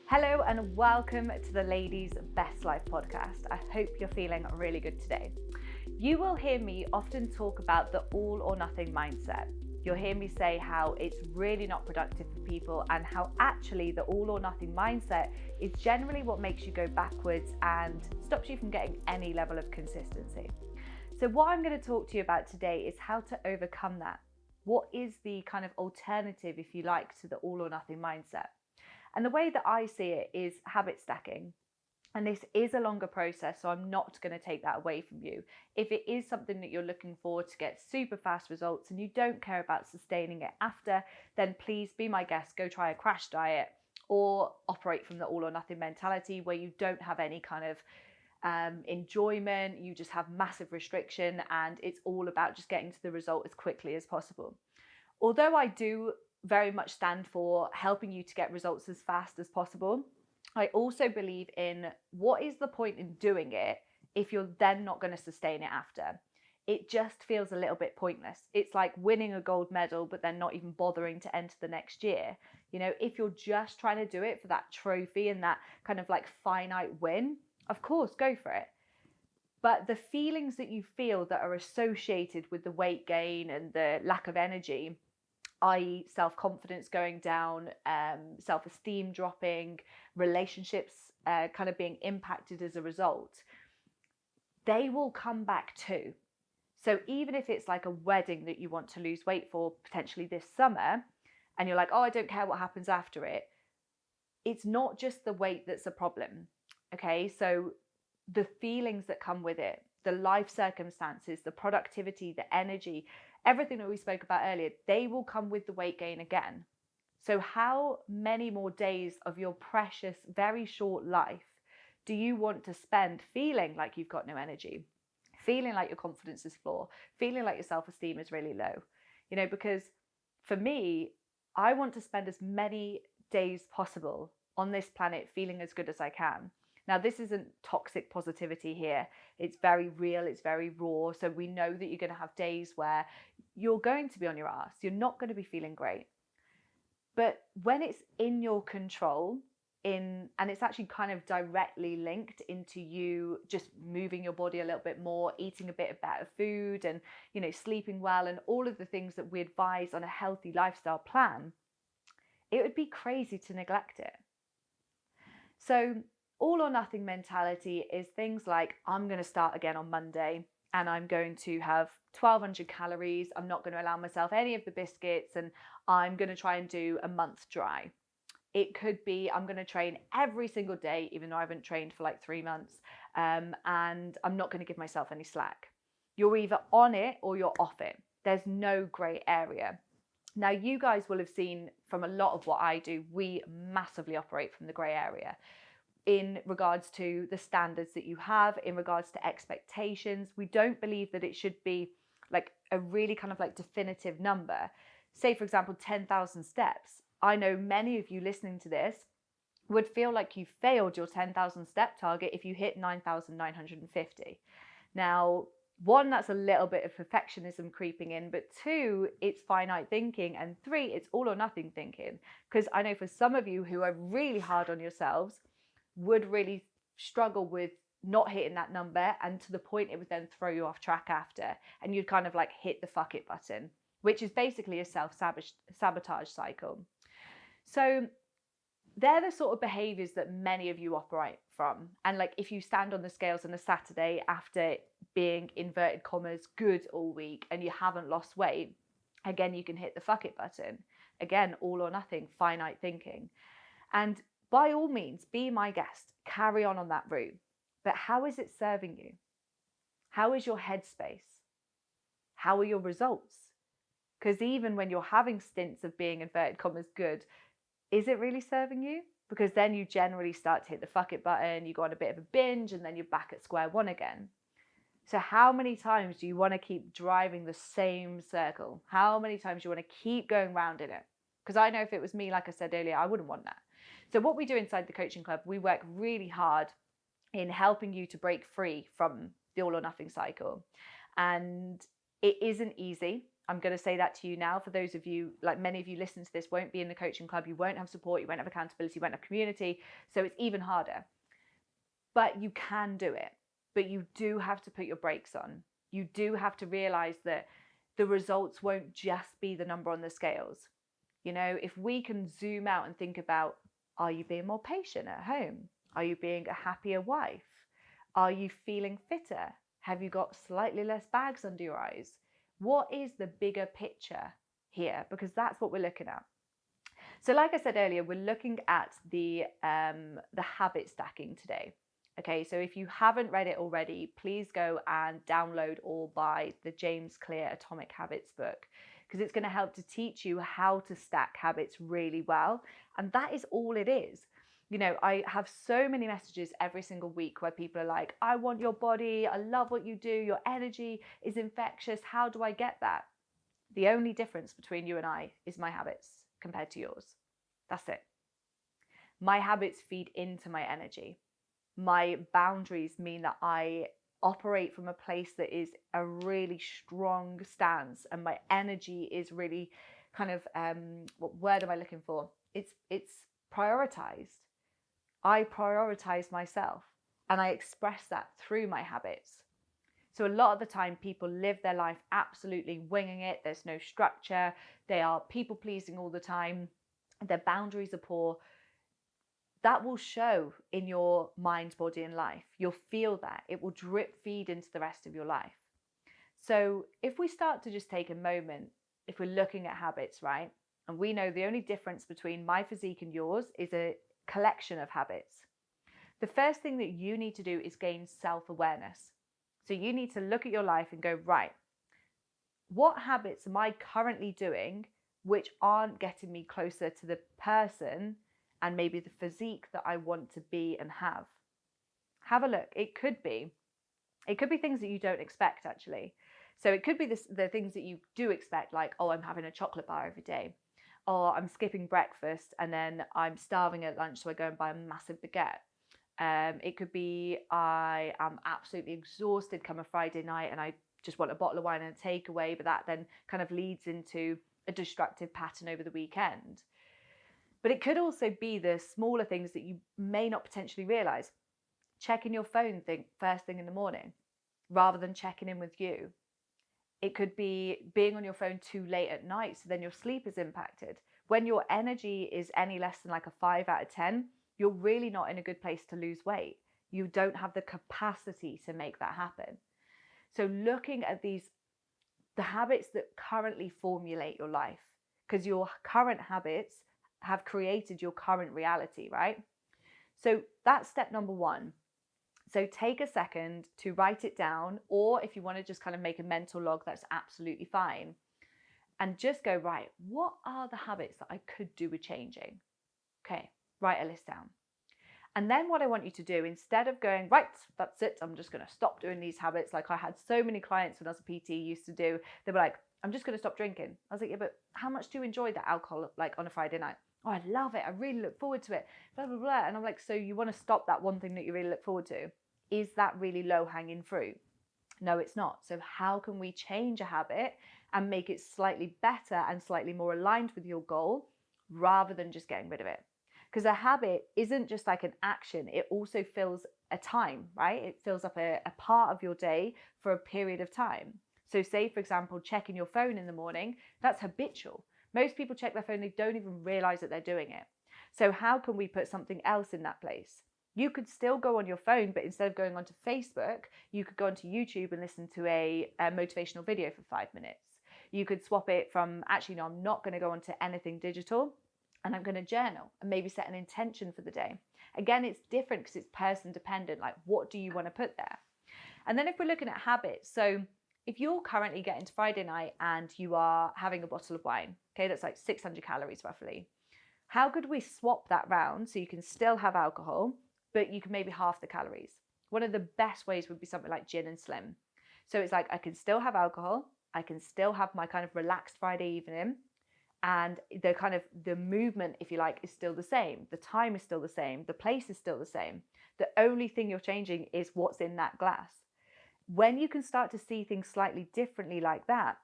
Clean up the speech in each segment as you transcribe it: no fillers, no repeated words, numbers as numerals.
Hello and welcome to the Ladies Best Life podcast. I hope you're feeling really good today. You will hear me often talk about the all or nothing mindset. You'll hear me say how it's really not productive for people and how actually the all or nothing mindset is generally what makes you go backwards and stops you from getting any level of consistency. So what I'm going to talk to you about today is how to overcome that. What is the kind of alternative, if you like, to the all or nothing mindset? And the way that I see it is habit stacking. And this is a longer process, so I'm not going to take that away from you. If it is something that you're looking for to get super fast results and you don't care about sustaining it after, then please be my guest, go try a crash diet or operate from the all or nothing mentality where you don't have any kind of enjoyment, you just have massive restriction and it's all about just getting to the result as quickly as possible. Although I do very much stand for helping you to get results as fast as possible, I also believe in what is the point in doing it if you're then not going to sustain it after. It just feels a little bit pointless. It's like winning a gold medal but then not even bothering to enter the next year. You know, if you're just trying to do it for that trophy and that kind of like finite win, of course, go for it. But the feelings that you feel that are associated with the weight gain and the lack of energy, i.e. self-confidence going down, self-esteem dropping, relationships kind of being impacted as a result, they will come back too. So even if it's like a wedding that you want to lose weight for potentially this summer, and you're like, oh, I don't care what happens after it, it's not just the weight that's a problem, okay? So the feelings that come with it, the life circumstances, the productivity, the energy, everything that we spoke about earlier, they will come with the weight gain again. So how many more days of your precious, very short life do you want to spend feeling like you've got no energy, feeling like your confidence is flawed, feeling like your self-esteem is really low? You know, because for me, I want to spend as many days possible on this planet feeling as good as I can. Now, this isn't toxic positivity here. It's very real, it's very raw. So we know that you're going to have days where you're going to be on your ass. You're not going to be feeling great. But when it's in your control, and it's actually kind of directly linked into you just moving your body a little bit more, eating a bit of better food and, you know, sleeping well and all of the things that we advise on a healthy lifestyle plan, it would be crazy to neglect it. So all or nothing mentality is things like, I'm going to start again on Monday and I'm going to have 1,200 calories. I'm not going to allow myself any of the biscuits and I'm going to try and do a month dry. It could be, I'm going to train every single day, even though I haven't trained for like 3 months, and I'm not going to give myself any slack. You're either on it or you're off it. There's no grey area. Now, you guys will have seen from a lot of what I do, we massively operate from the grey area in regards to the standards that you have, in regards to expectations. We don't believe that it should be like a really kind of like definitive number. Say, for example, 10,000 steps. I know many of you listening to this would feel like you failed your 10,000 step target if you hit 9,950. Now, one, that's a little bit of perfectionism creeping in, but two, it's finite thinking, and three, it's all or nothing thinking. Because I know for some of you who are really hard on yourselves would really struggle with not hitting that number, and to the point it would then throw you off track after, and you'd kind of like hit the fuck it button, which is basically a self-sabotage cycle. So they're the sort of behaviors that many of you operate from. And like if you stand on the scales on a Saturday after being inverted commas good all week and you haven't lost weight, again, you can hit the fuck it button. Again, all or nothing, finite thinking. And by all means, be my guest, carry on that route. But how is it serving you? How is your headspace? How are your results? Because even when you're having stints of being inverted commas good, is it really serving you? Because then you generally start to hit the fuck it button, you go on a bit of a binge, and then you're back at square one again. So how many times do you want to keep driving the same circle? How many times do you want to keep going round in it? Because I know if it was me, like I said earlier, I wouldn't want that. So what we do inside the coaching club, we work really hard in helping you to break free from the all or nothing cycle. And it isn't easy. I'm going to say that to you now. For those of you, like many of you listening to this, won't be in the coaching club. You won't have support. You won't have accountability. You won't have community. So it's even harder. But you can do it. But you do have to put your brakes on. You do have to realize that the results won't just be the number on the scales. You know, if we can zoom out and think about, are you being more patient at home? Are you being a happier wife? Are you feeling fitter? Have you got slightly less bags under your eyes? What is the bigger picture here? Because that's what we're looking at. So like I said earlier, we're looking at the habit stacking today. Okay, so if you haven't read it already, please go and download or buy the James Clear Atomic Habits book, because it's going to help to teach you how to stack habits really well. And that is all it is. You know, I have so many messages every single week where people are like, I want your body. I love what you do. Your energy is infectious. How do I get that? The only difference between you and I is my habits compared to yours. That's it. My habits feed into my energy. My boundaries mean that I operate from a place that is a really strong stance, and my energy is really kind of, what word am I looking for? It's prioritized. I prioritize myself, and I express that through my habits. So a lot of the time people live their life absolutely winging it. There's no structure. They are people pleasing all the time. Their boundaries are poor. That will show in your mind, body, and life. You'll feel that. It will drip feed into the rest of your life. So if we start to just take a moment, if we're looking at habits, right? And we know the only difference between my physique and yours is a collection of habits. The first thing that you need to do is gain self-awareness. So you need to look at your life and go, right, what habits am I currently doing which aren't getting me closer to the person and maybe the physique that I want to be and have? Have a look. It could be things that you don't expect, actually. So it could be the things that you do expect, like, oh, I'm having a chocolate bar every day, or I'm skipping breakfast and then I'm starving at lunch, so I go and buy a massive baguette. It could be I am absolutely exhausted come a Friday night and I just want a bottle of wine and a takeaway, but that then kind of leads into a destructive pattern over the weekend. But it could also be the smaller things that you may not potentially realize. Checking your phone first thing in the morning rather than checking in with you. It could be being on your phone too late at night, so then your sleep is impacted. When your energy is any less than like a 5 out of 10, you're really not in a good place to lose weight. You don't have the capacity to make that happen. So looking at the habits that currently formulate your life, because your current habits have created your current reality, right? So that's step number one. So take a second to write it down, or if you want to just kind of make a mental log, that's absolutely fine. And just go, right, what are the habits that I could do with changing? Okay, write a list down. And then what I want you to do, instead of going, right, that's it, I'm just going to stop doing these habits. Like I had so many clients when I was a PT used to do, they were like, I'm just going to stop drinking. I was like, yeah, but how much do you enjoy that alcohol like on a Friday night? Oh, I love it. I really look forward to it. Blah, blah, blah. And I'm like, so you want to stop that one thing that you really look forward to? Is that really low hanging fruit? No, it's not. So how can we change a habit and make it slightly better and slightly more aligned with your goal rather than just getting rid of it? Because a habit isn't just like an action. It also fills a time, right? It fills up a part of your day for a period of time. So say, for example, checking your phone in the morning, that's habitual. Most people check their phone, they don't even realize that they're doing it. So how can we put something else in that place? You could still go on your phone, but instead of going onto Facebook, you could go onto YouTube and listen to a motivational video for 5 minutes. You could swap it from, actually, no, I'm not going to go onto anything digital, and I'm going to journal and maybe set an intention for the day. Again, it's different because it's person dependent. Like, what do you want to put there? And then if we're looking at habits, so if you're currently getting to Friday night and you are having a bottle of wine, okay, that's like 600 calories roughly. How could we swap that round so you can still have alcohol, but you can maybe half the calories? One of the best ways would be something like gin and slim. So it's like, I can still have alcohol, I can still have my kind of relaxed Friday evening, and the movement, if you like, is still the same. The time is still the same. The place is still the same. The only thing you're changing is what's in that glass. When you can start to see things slightly differently like that,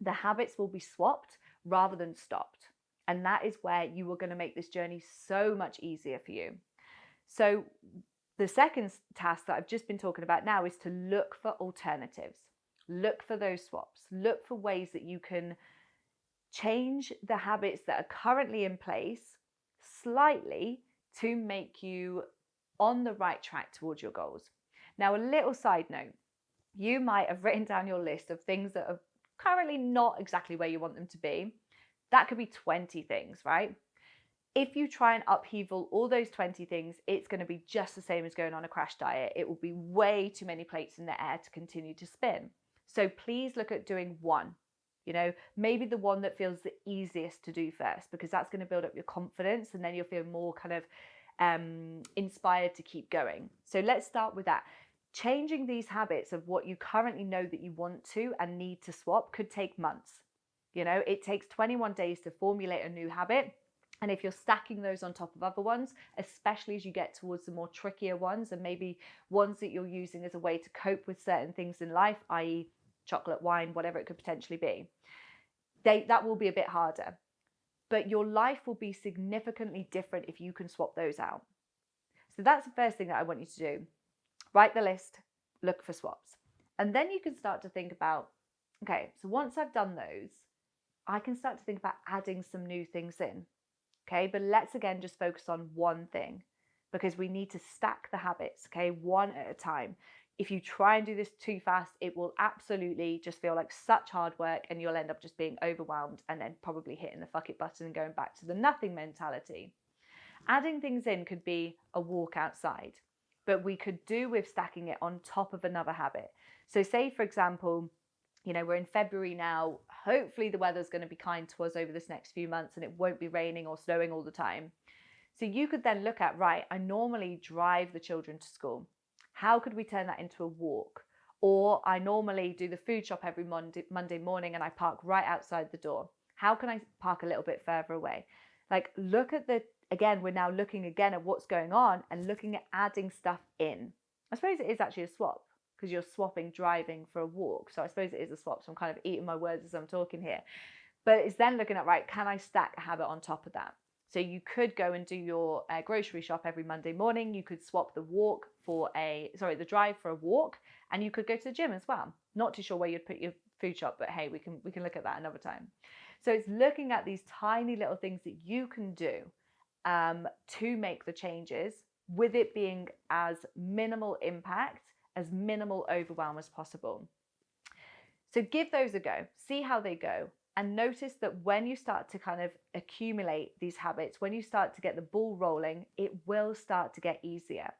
the habits will be swapped rather than stopped. And that is where you are going to make this journey so much easier for you. So the second task that I've just been talking about now is to look for alternatives. Look for those swaps. Look for ways that you can change the habits that are currently in place slightly to make you on the right track towards your goals. Now, a little side note, you might have written down your list of things that are currently not exactly where you want them to be. That could be 20 things, right? If you try and upheaval all those 20 things, it's going to be just the same as going on a crash diet. It will be way too many plates in the air to continue to spin. So please look at doing one. Maybe the one that feels the easiest to do first, because that's going to build up your confidence and then you'll feel more kind of inspired to keep going. So let's start with that. Changing these habits of what you currently know that you want to and need to swap could take months. It takes 21 days to formulate a new habit. And if you're stacking those on top of other ones, especially as you get towards the more trickier ones and maybe ones that you're using as a way to cope with certain things in life, i.e. chocolate, wine, whatever it could potentially be, that will be a bit harder. But your life will be significantly different if you can swap those out. So that's the first thing that I want you to do. Write the list, look for swaps. And then you can start to think about, okay, so once I've done those, I can start to think about adding some new things in. Okay, but let's again just focus on one thing, because we need to stack the habits, okay, one at a time. If you try and do this too fast, it will absolutely just feel like such hard work and you'll end up just being overwhelmed and then probably hitting the fuck it button and going back to the nothing mentality. Adding things in could be a walk outside, but we could do with stacking it on top of another habit. So say, for example, we're in February now. Hopefully the weather's going to be kind to us over this next few months and it won't be raining or snowing all the time. So you could then look at, right, I normally drive the children to school. How could we turn that into a walk? Or I normally do the food shop every Monday morning and I park right outside the door. How can I park a little bit further away? Look at we're now looking again at what's going on and looking at adding stuff in. I suppose it is actually a swap, because you're swapping driving for a walk. So I suppose it is a swap. So I'm kind of eating my words as I'm talking here. But it's then looking at, right, can I stack a habit on top of that? So you could go and do your grocery shop every Monday morning. You could swap the drive for a walk, and you could go to the gym as well. Not too sure where you'd put your food shop, but hey, we can look at that another time. So it's looking at these tiny little things that you can do to make the changes, with it being as minimal impact, as minimal overwhelm as possible. So give those a go, see how they go, and notice that when you start to kind of accumulate these habits, when you start to get the ball rolling, it will start to get easier.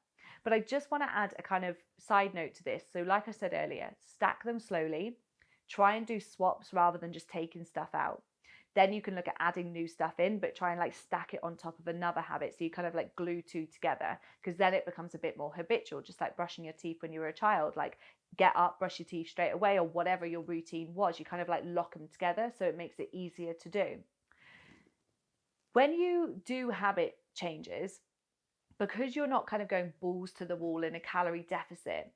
But I just want to add a kind of side note to this. So like I said earlier, stack them slowly, try and do swaps rather than just taking stuff out. Then you can look at adding new stuff in, but try and stack it on top of another habit. So you kind of glue two together, because then it becomes a bit more habitual, just like brushing your teeth when you were a child. Get up, brush your teeth straight away, or whatever your routine was. You kind of lock them together, so it makes it easier to do. When you do habit changes, because you're not kind of going balls to the wall in a calorie deficit,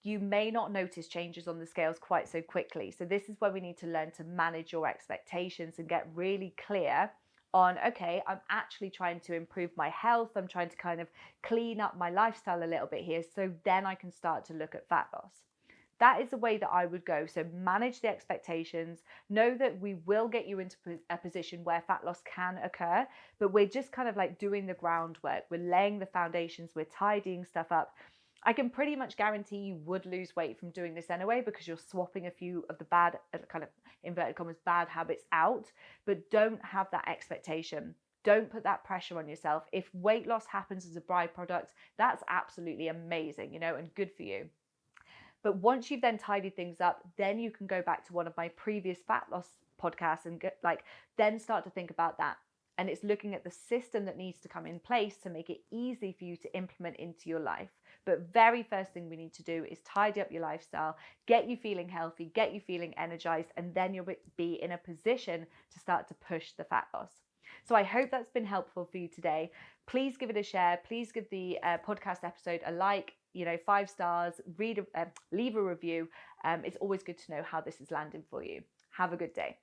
you may not notice changes on the scales quite so quickly. So this is where we need to learn to manage your expectations and get really clear on, okay, I'm actually trying to improve my health. I'm trying to kind of clean up my lifestyle a little bit here. So then I can start to look at fat loss. That is the way that I would go. So manage the expectations. Know that we will get you into a position where fat loss can occur, but we're just kind of doing the groundwork. We're laying the foundations. We're tidying stuff up. I can pretty much guarantee you would lose weight from doing this anyway, because you're swapping a few of the bad, kind of inverted commas, bad habits out, but don't have that expectation. Don't put that pressure on yourself. If weight loss happens as a byproduct, that's absolutely amazing, and good for you. But once you've then tidied things up, then you can go back to one of my previous fat loss podcasts and then start to think about that. And it's looking at the system that needs to come in place to make it easy for you to implement into your life. But very first thing we need to do is tidy up your lifestyle, get you feeling healthy, get you feeling energized, and then you'll be in a position to start to push the fat loss. So I hope that's been helpful for you today. Please give it a share. Please give the podcast episode a like, 5 stars, leave a review. It's always good to know how this is landing for you. Have a good day.